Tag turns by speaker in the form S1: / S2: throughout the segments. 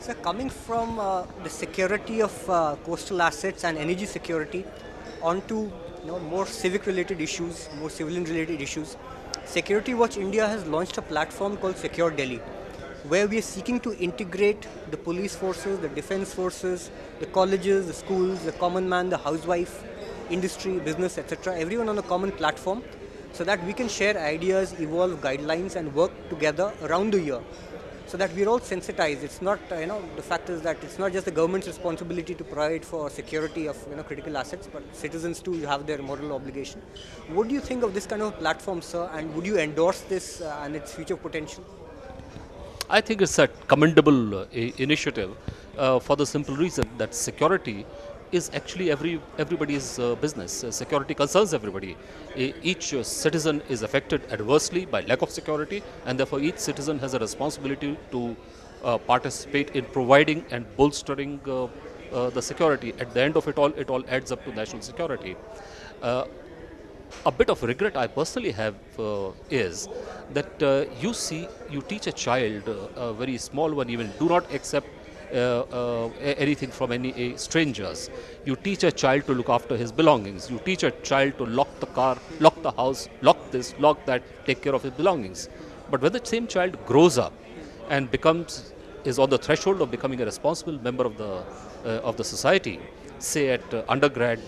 S1: So coming from the security of coastal assets and energy security onto more civic related issues, more civilian related issues, Security Watch India has launched a platform called Secure Delhi, where we are seeking to integrate the police forces, the defense forces, the colleges, the schools, the common man, the housewife, industry, business, etc., everyone on a common platform so that we can share ideas, evolve guidelines, and work together around the year so that we're all sensitized. It's not, the fact is that it's not just the government's responsibility to provide for security of, critical assets, but citizens too have their moral obligation. What do you think of this kind of platform, sir, and would you endorse this and its future potential?
S2: I think it's a commendable initiative for the simple reason that security is actually everybody's business. Security concerns everybody. Each citizen is affected adversely by lack of security, and therefore each citizen has a responsibility to participate in providing and bolstering the security. At the end of it all adds up to national security. A bit of regret I personally have is that you teach a child, a very small one even, do not accept anything from any strangers. You teach a child to look after his belongings. You teach a child to lock the car, lock the house, lock this, lock that, take care of his belongings. But when the same child grows up and is on the threshold of becoming a responsible member of the society, say at undergrad,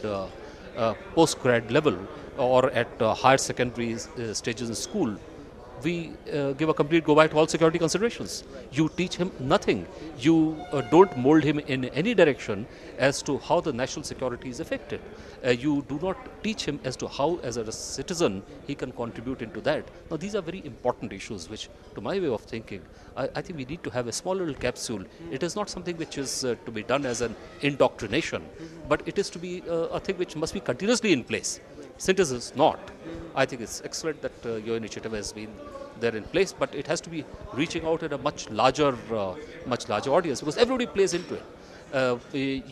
S2: post-grad level, or at higher secondary stages in school, we give a complete go by to all security considerations. You teach him nothing. You don't mold him in any direction as to how the national security is affected. You do not teach him as to how, as a citizen, he can contribute into that. Now, these are very important issues which, to my way of thinking, I think we need to have a small little capsule. It is not something which is to be done as an indoctrination, but it is to be a thing which must be continuously in place. Since it is not, I think it's excellent that your initiative has been there in place, but it has to be reaching out at a much larger audience, because everybody plays into it.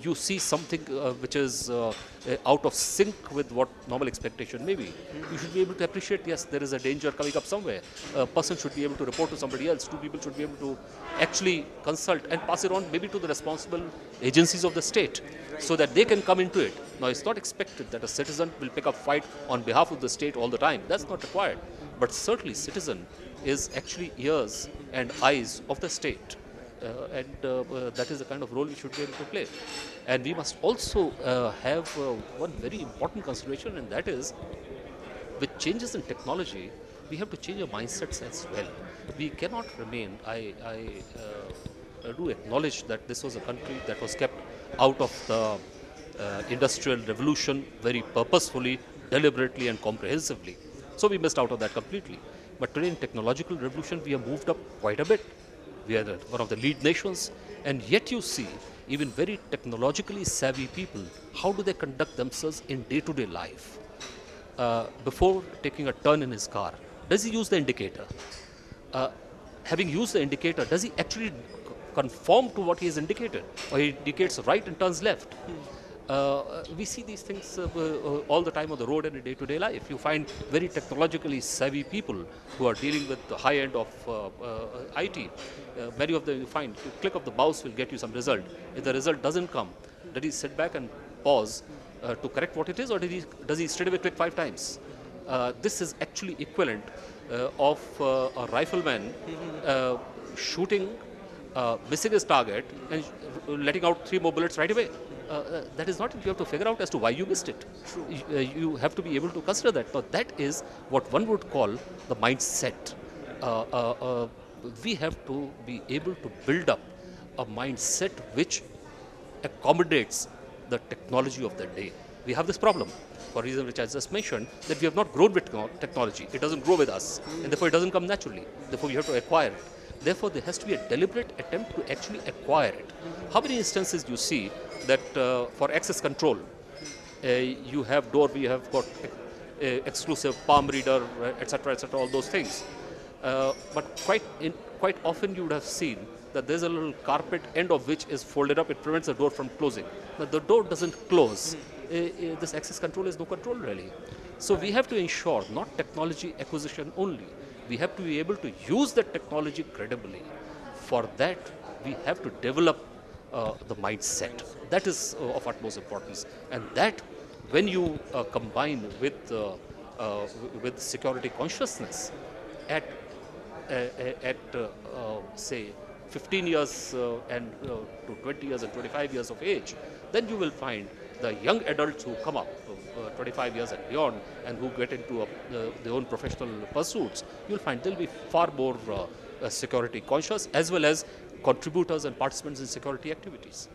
S2: You see something which is out of sync with what normal expectation may be. You should be able to appreciate, yes, there is a danger coming up somewhere. A person should be able to report to somebody else. Two people should be able to actually consult and pass it on maybe to the responsible agencies of the state so that they can come into it. Now, it's not expected that a citizen will pick up fight on behalf of the state all the time. That's not required. But certainly, citizen is actually ears and eyes of the state. And that is the kind of role we should be able to play. And we must also have one very important consideration, and that is, with changes in technology, we have to change our mindsets as well. We cannot remain, I do acknowledge that this was a country that was kept out of the industrial revolution very purposefully, deliberately and comprehensively. So we missed out on that completely. But today in technological revolution, we have moved up quite a bit. We are one of the lead nations, and yet you see even very technologically savvy people, how do they conduct themselves in day-to-day life? Before taking a turn in his car, does he use the indicator? Having used the indicator, does he actually conform to what he has indicated, or he indicates right and turns left? We see these things all the time on the road and in day-to-day life. You find very technologically savvy people who are dealing with the high end of IT. Many of them you find, the click of the mouse will get you some result. If the result doesn't come, does he sit back and pause to correct what it is, or does he straight away click 5 times? This is actually equivalent of a rifleman shooting, missing his target and letting out 3 more bullets right away. That is not, you have to figure out as to why you missed it. You have to be able to consider that. Now, that is what one would call the mindset. We have to be able to build up a mindset which accommodates the technology of the day. We have this problem, for a reason which I just mentioned, that we have not grown with technology. It doesn't grow with us, and therefore it doesn't come naturally. Therefore, we have to acquire it. Therefore, there has to be a deliberate attempt to actually acquire it. How many instances do you see that for access control, you have door, we have got exclusive palm reader, etc., all those things. But quite often you would have seen that there's a little carpet end of which is folded up. It prevents the door from closing. But the door doesn't close. This access control is no control really. So we have to ensure not technology acquisition only. We have to be able to use the technology credibly. For that, we have to develop the mindset. That is of utmost importance, and that when you combine with security consciousness at say 15 years and to 20 years and 25 years of age, then you will find the young adults who come up 25 years and beyond and who get into their own professional pursuits, you'll find they'll be far more security conscious as well as contributors and participants in security activities.